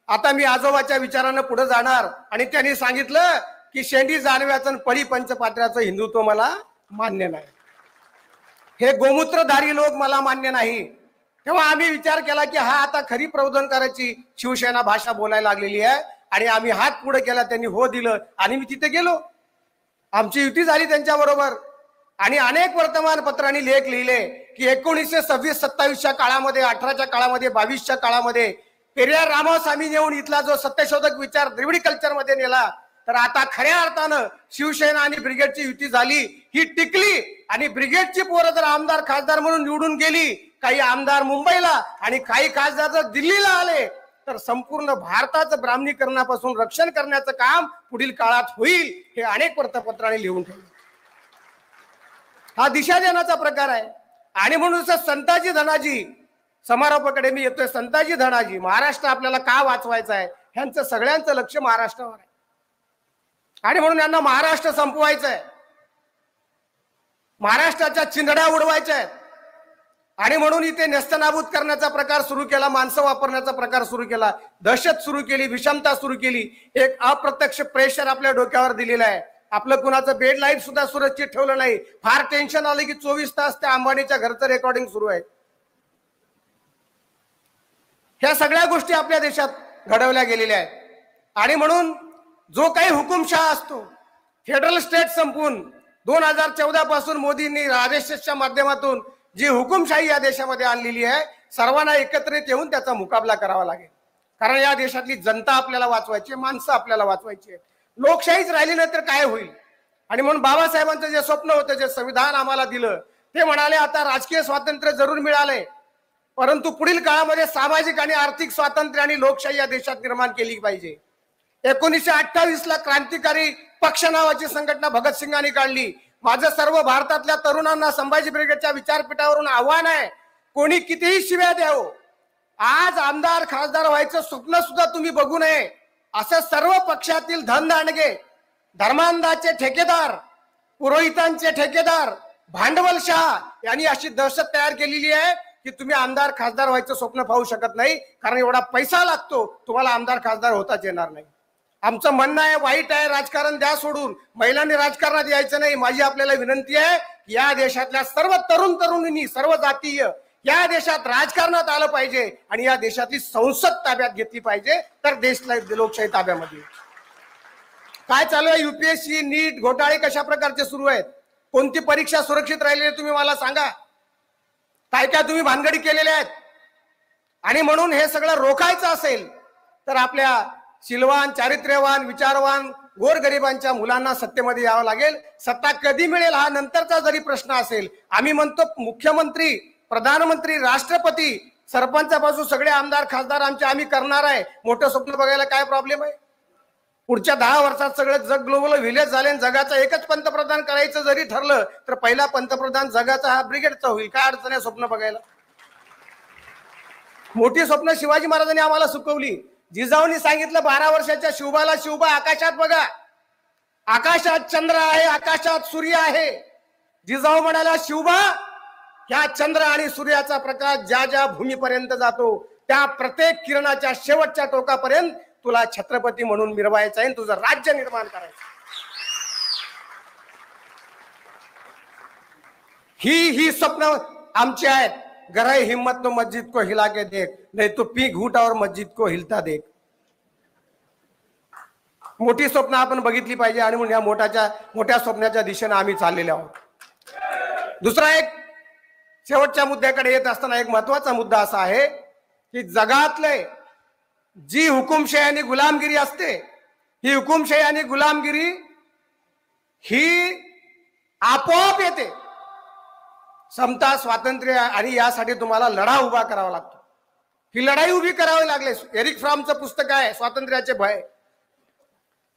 आता मी आजोबाच्या विचारानं पुढे जाणार. आणि त्यांनी सांगितलं की शेंडी जानव्याचं पळी पंचपात्र्याचं हिंदुत्व मला मान्य नाही, हे गोमूत्रधारी लोक मला मान्य नाही. तेव्हा आम्ही विचार केला की हा आता खरी प्रबोधनकाराची शिवसेना भाषा बोलायला लागलेली आहे. आणि आम्ही हात पुढे केला, त्यांनी हो दिलं आणि मी तिथे गेलो. आमची युती झाली त्यांच्या बरोबर. आणि अनेक वर्तमानपत्रांनी लेख लिहिले की 1926-27च्या काळामध्ये, 18च्या काळामध्ये, 22च्या काळामध्ये पेरियार रामास्वामी येऊन इथला जो सत्यशोधक विचार द्रविडी कल्चरमध्ये नेला, तर आता खऱ्या अर्थानं शिवसेना आणि ब्रिगेडची युती झाली, ही टिकली. आणि ब्रिगेडची पोरं जर आमदार खासदार म्हणून निवडून गेली, काही आमदार मुंबईला आणि काही खासदार जर दिल्लीला आले, तर संपूर्ण भारताचं ब्राह्मणीकरणापासून रक्षण करण्याचं काम पुढील काळात होईल, हे अनेक वृत्तपत्रांनी लिहून ठेवले. हा दिशा देण्याचा प्रकार आहे. आणि म्हणून संताजी धनाजी समारोपाकडे मी येतोय. संताजी धनाजी, महाराष्ट्र आपल्याला का वाचवायचा आहे, ह्यांचं सगळ्यांचं लक्ष महाराष्ट्रावर आहे. आणि म्हणून यांना महाराष्ट्र संपवायचं आहे, महाराष्ट्राच्या चिंधड्या उडवायच्या आहेत. आणि म्हणून इथे नेस्तनाबूत करण्याचा प्रकार सुरू केला, माणसं वापरण्याचा प्रकार सुरू केला, दहशत सुरू केली, विषमता सुरू केली. एक अप्रत्यक्ष प्रेशर आपल्या डोक्यावर दिलेलं आहे. आपलं कुणाचं बेड लाईफ सुद्धा सुरक्षित ठेवलं नाही. फार टेन्शन आलं की 24 तास त्या अंबानीच्या घरचं रेकॉर्डिंग सुरू आहे. ह्या सगळ्या गोष्टी आपल्या देशात घडवल्या गेलेल्या आहेत. आणि म्हणून जो काही हुकुमशहा असतो, फेडरल स्टेट संपून 2014 पासून मोदींनी आरएसएसच्या माध्यमातून जी हुकुमशाही या देशामध्ये आणलेली आहे, सर्वांना एकत्रित येऊन त्याचा मुकाबला करावा लागेल. कारण या देशातली जनता आपल्याला वाचवायची, माणसं आपल्याला वाचवायची आहेत. लोकशाहीच राहिली नाही तर काय होईल? आणि म्हणून बाबासाहेबांचं जे स्वप्न होतं, जे संविधान आम्हाला दिलं, ते म्हणाले आता राजकीय स्वातंत्र्य जरूर मिळालंय, परंतु पुढील काळामध्ये सामाजिक आणि आर्थिक स्वातंत्र्य आणि लोकशाही या देशात निर्माण केली पाहिजे. 1928ला क्रांतिकारी पक्ष नावाची संघटना भगतसिंगांनी काढली. माझं सर्व भारतातल्या तरुणांना संभाजी ब्रिगेडच्या विचारपीठावरून आव्हान आहे, कोणी कितीही शिव्या द्यावो, आज आमदार खासदार व्हायचं स्वप्न सुद्धा तुम्ही बघू नये. असं सर्व पक्षातील धनदांडगे, धर्मांधाचे ठेकेदार, पुरोहितांचे ठेकेदार, भांडवलशाह यांनी अशी दहशत तयार केलेली आहे की तुम्ही आमदार खासदार व्हायचं स्वप्न पाहू शकत नाही, कारण एवढा पैसा लागतो, तुम्हाला आमदार खासदार होताच येणार नाही. आमचं म्हणणं आहे, वाईट आहे, राजकारण द्या सोडून, महिलांनी राजकारणात यायचं नाही. माझी आपल्याला विनंती आहे, या देशातल्या सर्व तरुण तरुणींनी, सर्व जातीय या देशात राजकारणात आलं पाहिजे आणि या देशातली संसद ताब्यात घेतली पाहिजे, तर देश लोकशाही ताब्यामध्ये. काय चालू आहे? युपीएससी, नीट घोटाळे कशा प्रकारचे सुरू आहेत? कोणती परीक्षा सुरक्षित राहिलेली तुम्ही मला सांगा. काय काय तुम्ही भानगडी केलेल्या आहेत? आणि म्हणून हे सगळं रोखायचं असेल तर आपल्या शिलवान, चारित्र्यवान, विचारवान गोरगरिबांच्या मुलांना सत्तेमध्ये यावं लागेल. सत्ता कधी मिळेल हा नंतरचा जरी प्रश्न असेल, आम्ही म्हणतो मुख्यमंत्री, प्रधानमंत्री, राष्ट्रपती, सरपंचापासून सगळे आमदार खासदार आम्ही करणार आहे. मोठं स्वप्न बघायला काय प्रॉब्लेम आहे? पुढच्या 10 वर्षात सगळं जग ग्लोबल व्हिलेज झाले, जगाचा एकच पंतप्रधान करायचं जरी ठरलं तर पहिला पंतप्रधान जगाचा हा ब्रिगेडचा होईल. काय अडचण आहे स्वप्न बघायला? मोठी स्वप्न शिवाजी महाराजांनी आम्हाला सुचवली. जिजाऊंनी सांगितलं 12 वर्षाच्या शिवबाला, शिवबा आकाशात बघा, आकाशात चंद्र आहे, आकाशात सूर्य आहे. जिजाऊ म्हणाला, शिवबा ह्या चंद्र आणि सूर्याचा प्रकाश ज्या ज्या भूमीपर्यंत जातो, त्या प्रत्येक किरणाच्या शेवटच्या टोकापर्यंत तुला छत्रपती म्हणून मिरवायचं आहे, तुझं राज्य निर्माण करायचं. ही स्वप्न आमची आहेत. गराई हिम्मत तो मस्जिद को हिला के देख, नहीं तो पी घूट और मस्जिद को हिलता देख. मोठी स्वप्न आपण बघितली पाहिजे आणि म्हणून या मोठ्या स्वप्नाच्या दिशेने आम्ही चाललेले आहोत. दुसरा एक शेवटच्या मुद्द्याकडे येत असताना एक महत्वाचा मुद्दा असा आहे की जगातले जी हुकुमशाही आणि गुलामगिरी असते, ही हुकुमशाही आणि गुलामगिरी ही आपोआप येते. समता, स्वातंत्र्य आणि यासाठी तुम्हाला लढा उभा करावा लागतो. ही लढाई उभी करावी लागली. एरिक फ्रॉमचं पुस्तक आहे स्वातंत्र्याचे भय.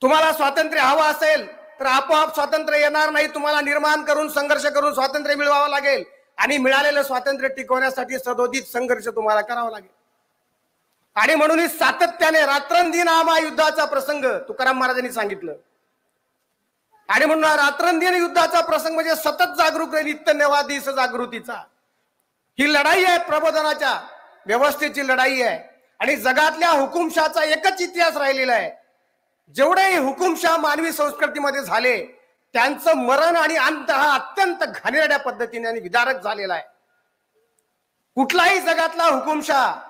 तुम्हाला स्वातंत्र्य हवं असेल तर आपोआप स्वातंत्र्य येणार नाही. तुम्हाला निर्माण करून संघर्ष करून स्वातंत्र्य मिळवावं लागेल आणि मिळालेलं स्वातंत्र्य टिकवण्यासाठी सदोदित संघर्ष तुम्हाला करावा लागेल. आणि म्हणून सातत्याने रात्रंदिन हा महायुद्धाचा प्रसंग तुकाराम महाराजांनी सांगितलं. आणि म्हणून रात्रंदिन युद्धाचा प्रसंग म्हणजे सतत जागरूक नित्य नवा दिस जागृतीचा. ही लढाई आहे, प्रबोधनाच्या व्यवस्थेची लढाई आहे. आणि जगातल्या हुकुमशाचा एकच इतिहास राहिलेला आहे. जेवढे हुकुमशाह मानवी संस्कृतीमध्ये झाले त्यांचं मरण आणि अंत हा अत्यंत घाणेरड्या पद्धतीने आणि विदारक झालेला आहे. कुठलाही जगातला हुकुमशाह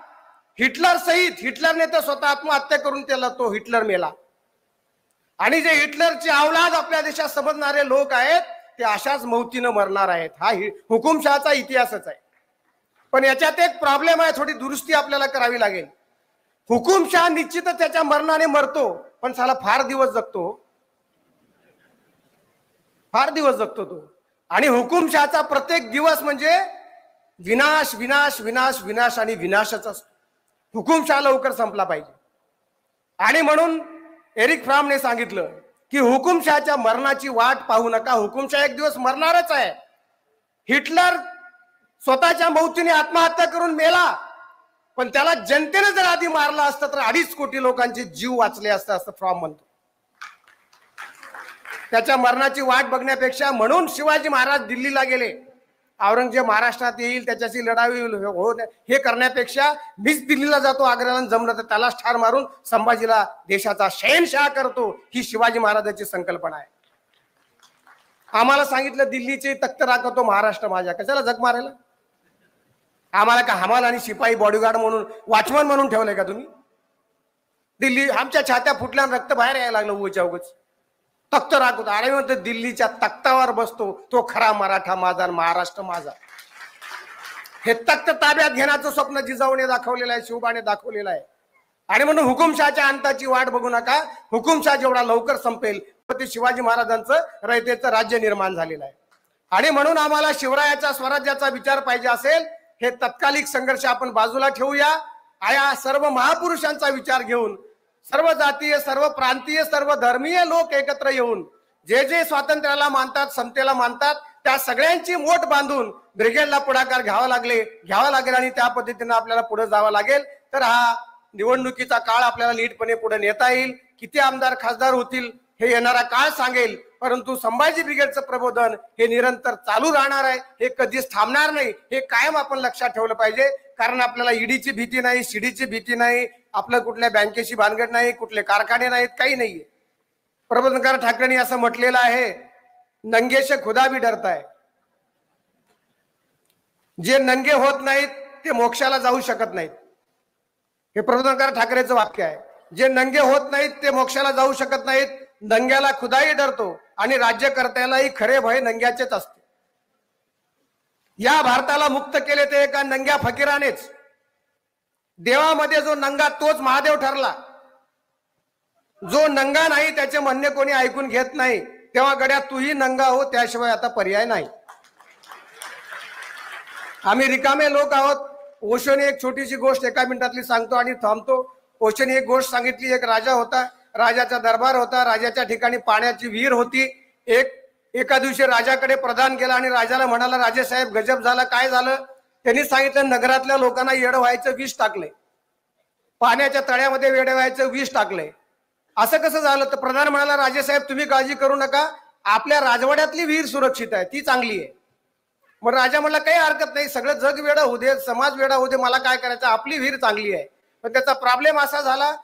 हिटलर सहित, हिटलरने तर स्वतः आत्महत्या करून त्याला तो हिटलर मेला. आणि जे हिटलरची अवलाद आपल्या देशात समजणारे लोक आहेत ते अशाच मौतीनं मरणार आहेत. हा हुकुमशहाचा इतिहासच आहे. पण याच्यात एक प्रॉब्लेम आहे, थोडी दुरुस्ती आपल्याला करावी लागेल. हुकुमशहा निश्चितच त्याच्या मरणाने मरतो, पण साला फार दिवस जगतो, फार दिवस जगतो तो. आणि हुकुमशहाचा प्रत्येक दिवस म्हणजे विनाश विनाश विनाश विनाश आणि विनाशच असतो. हुकुमशहा लवकर संपला पाहिजे. आणि म्हणून एरिक फ्रॉमने सांगितलं की हुकुमशहाच्या मरणाची वाट पाहू नका. हुकुमशहा एक दिवस मरणारच आहे. हिटलर स्वतःच्या मौतीने आत्महत्या करून मेला, पण त्याला जनतेने जर आधी मारला असतं तर 2.5 कोटी लोकांचे जीव वाचले असते असं फ्रॉम म्हणतो. त्याच्या मरणाची वाट बघण्यापेक्षा म्हणून शिवाजी महाराज दिल्लीला गेले. औरंगजेब महाराष्ट्रात येईल त्याच्याशी लढावी हो हे करण्यापेक्षा मीच दिल्लीला जातो, आग्र्याला जमलं तर त्यालाच ठार मारून संभाजीला देशाचा शहनशाह करतो, ही शिवाजी महाराजांची संकल्पना आहे. आम्हाला सांगितलं दिल्लीचे तख्त राखतो महाराष्ट्र माझ्या, कशाला जग मारायला? आम्हाला का हमाल आणि शिपाई बॉडीगार्ड म्हणून वॉचमन म्हणून ठेवलंय का तुम्ही? दिल्ली आमच्या छात्या फुटल्या, रक्त बाहेर यायला लागलं उगाच उगाच. तख्त राखतो. अरे म्हणतो दिल्लीच्या तख्तावर बसतो तो खरा मराठा माझा, महाराष्ट्र माझा. हे तख्त ताब्यात घेण्याचं स्वप्न जिजाऊने दाखवलेलं आहे, शिवबाने दाखवलेलं आहे. आणि म्हणून हुकुमशहाच्या अंताची वाट बघू नका. हुकुमशहा जेवढा लवकर संपेल ते शिवाजी महाराजांचं रयतेचं राज्य निर्माण झालेलं आहे. आणि म्हणून आम्हाला शिवरायाच्या स्वराज्याचा विचार पाहिजे असेल, हे तत्कालिक संघर्ष आपण बाजूला ठेवूया. या सर्व महापुरुषांचा विचार घेऊन सर्व जातीय, सर्व प्रांतीय, सर्व धर्मीय लोक एकत्र येऊन जे जे स्वातंत्र्याला मानतात, समतेला मानतात, त्या सगळ्यांची मोठ बांधून ब्रिगेडला पुढाकार घ्यावा लागेल आणि त्या पद्धतीने आपल्याला पुढे जावं लागेल. तर हा निवडणुकीचा काळ आपल्याला नीटपणे पुढे नेता येईल. किती आमदार खासदार होतील हे येणारा काळ सांगेल, परंतु संभाजी ब्रिगेडचं प्रबोधन हे निरंतर चालू राहणार आहे. हे कधीच थांबणार नाही. हे कायम आपण लक्षात ठेवलं पाहिजे. कारण आपल्याला ईडीची भीती नाही, सीडीची भीती नाही, आपलं कुठल्या बँकेची भानगड नाही, कुठले कारखाने नाहीत, काही नाहीये. प्रबोधनकार ठाकरेंनी असं म्हटलेलं आहे, नंगे से खुदा भी डरता है. जे नंगे होत नाहीत ते मोक्षाला जाऊ शकत नाहीत. हे प्रबोधनकार ठाकरेचं वाक्य आहे. जे नंगे होत नाहीत ते मोक्षाला जाऊ शकत नाहीत. नंग्याला खुदाही डरतो आणि राज्यकर्त्यालाही खरे भय नंग्याचेच असते. या भारताला मुक्त केले ते एका नंग्या फकीरानेच. देवामध्ये जो नंगा तोच महादेव ठरला. जो नंगा नाही त्याचे म्हणणे कोणी ऐकून घेत नाही. तेव्हा गड्या तूही नंगा हो, त्याशिवाय आता पर्याय नाही. आम्ही रिकामे लोक आहोत. ओशोने एक छोटीशी गोष्ट एका मिनिटातली सांगतो आणि थांबतो. ओशोने एक गोष्ट सांगितली. एक राजा होता, राजाचा दरबार होता. राजाच्या ठिकाणी पाण्याची विहीर होती. एका दिवशी राजाकडे प्रधान गेला आणि राजाला म्हणाला, राजेसाहेब गजब झाला, काय झालं? त्यांनी सांगितलं, नगरातल्या लोकांना येडं व्हायचं विष टाकलंय, पाण्याच्या तळ्यामध्ये वेडं व्हायचं विष टाकलंय. असं कसं झालं? तर प्रधान म्हणाला, राजेसाहेब तुम्ही काळजी करू नका, आपल्या राजवाड्यातली विहीर सुरक्षित आहे, ती चांगली आहे. मग राजा म्हणला, काही हरकत नाही, सगळं जग वेडा होऊ दे, समाज वेडा होऊ दे, मला काय करायचं, आपली विहीर चांगली आहे. पण त्याचा प्रॉब्लेम असा झाला,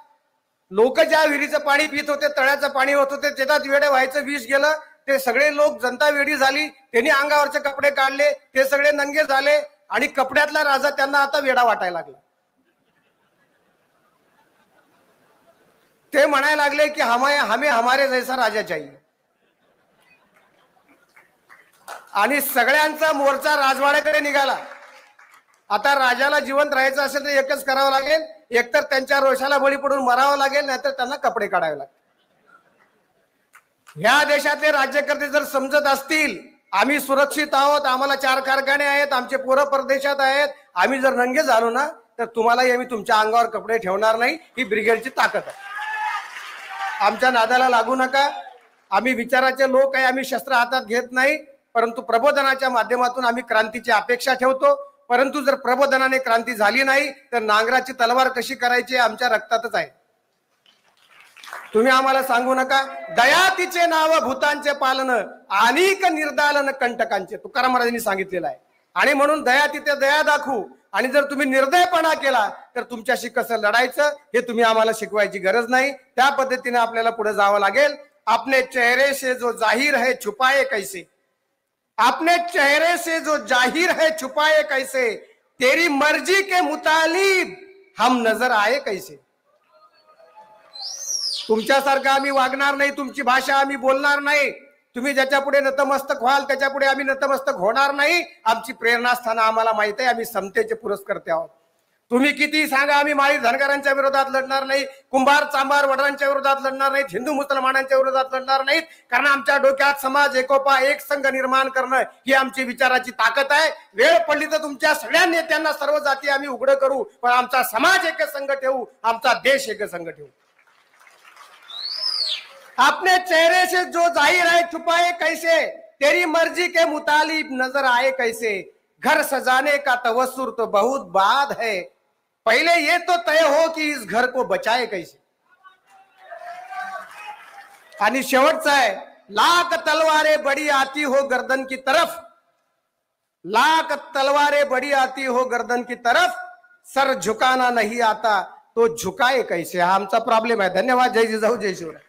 लोक ज्या विहिरीचं पाणी पित होते, तळ्याचं पाणी होत होते, त्याच्यात वेडे व्हायचं विष गेलं. ते सगळे लोक, जनता वेडी झाली, त्यांनी अंगावरचे कपडे काढले, ते सगळे नंगे झाले आणि कपड्यातला राजा त्यांना आता वेडा वाटायला लागला. ते म्हणायला लागले की हमें हमारे जैसा राजा चाहिए. आणि सगळ्यांचा मोर्चा राजवाड्याकडे निघाला. आता राजाला जिवंत राहायचं असेल तर एकच करावं लागेल, एकतर त्यांच्या रोषाला बळी पडून मरावं लागेल, नाहीतर त्यांना कपडे काढावे लागतील. ह्या देशातले राज्यकर्ते जर समजत असतील आम्ही सुरक्षित आहोत, आम्हाला 4 कारखाने आहेत, आमचे पोरं परदेशात आहेत. आम्ही जर नंगे झालो ना तर तुम्हालाही आम्ही तुमच्या अंगावर कपडे ठेवणार नाही. ही ब्रिगेडची ताकद आहे. आमच्या नादाला लागू नका. आम्ही विचाराचे लोक आहे, आम्ही शस्त्र हातात घेत नाही, परंतु प्रबोधनाच्या माध्यमातून आम्ही क्रांतीची अपेक्षा ठेवतो. परंतु जर प्रबोधनाने क्रांती झाली नाही तर नांगराची तलवार कशी करायची आमच्या रक्तातच आहे. तुम्ही आम्हाला सांगू नका. दया तिचे नाव भूतांचे पालन, अनेक निर्दालन कंटकांचे, तुकाराम महाराजांनी सांगितलेलं आहे. आणि म्हणून दया तिथे दया दाखवू. आणि जर तुम्ही निर्दयपणा केला तर तुमच्याशी कसं लढायचं हे तुम्ही आम्हाला शिकवायची गरज नाही. त्या पद्धतीने आपल्याला पुढे जावं लागेल. अपने चेहरे से जो जाहिर है छुपाए कैसे, अपने चेहरे से जो जाहिर है छुपाए कैसे, तेरी मर्जी के मुतालिब हम नजर आए कैसे. तुमच्यासारखं आम्ही वागणार नाही, तुमची भाषा आम्ही बोलणार नाही. तुम्ही ज्याच्या पुढे नतमस्तक व्हाल त्याच्या पुढे आम्ही नतमस्तक होणार नाही. आमची प्रेरणास्थानं आम्हाला माहित आहे. आम्ही समतेचे पुरस्कर्ते आहोत. तुम्ही किती सांगा, आम्ही माळी धनगरांच्या विरोधात लढणार नाही, कुंभार चांभार वडरांच्या विरोधात लढणार नाहीत, हिंदू मुसलमानांच्या विरोधात लढणार नाहीत. कारण आमच्या डोक्यात समाज एकोपा एक संघ निर्माण करणं ही आमची विचाराची ताकद आहे. वेळ पडली तर तुमच्या सगळ्या नेत्यांना सर्व जाती आम्ही उघड करू, पण आमचा समाज एक संघ ठेवू, आमचा देश एक संघ ठेवू. अपने चेहरे से जो जाहिर है छुपाए कैसे, तेरी मर्जी के मुतालिब नजर आए कैसे, घर सजाने का तवस्सुर तो बहुत बाद है, पहले ये तो तय हो कि इस घर को बचाए कैसे. आणि शेवटचा आहे, लाख तलवारें बड़ी आती हो गर्दन की तरफ, लाख तलवारें बड़ी आती हो गर्दन की तरफ, सर झुकाना नहीं आता तो झुकाए कैसे. हा आमचा प्रॉब्लेम आहे. धन्यवाद. जय जिजाऊ जय शिवराय.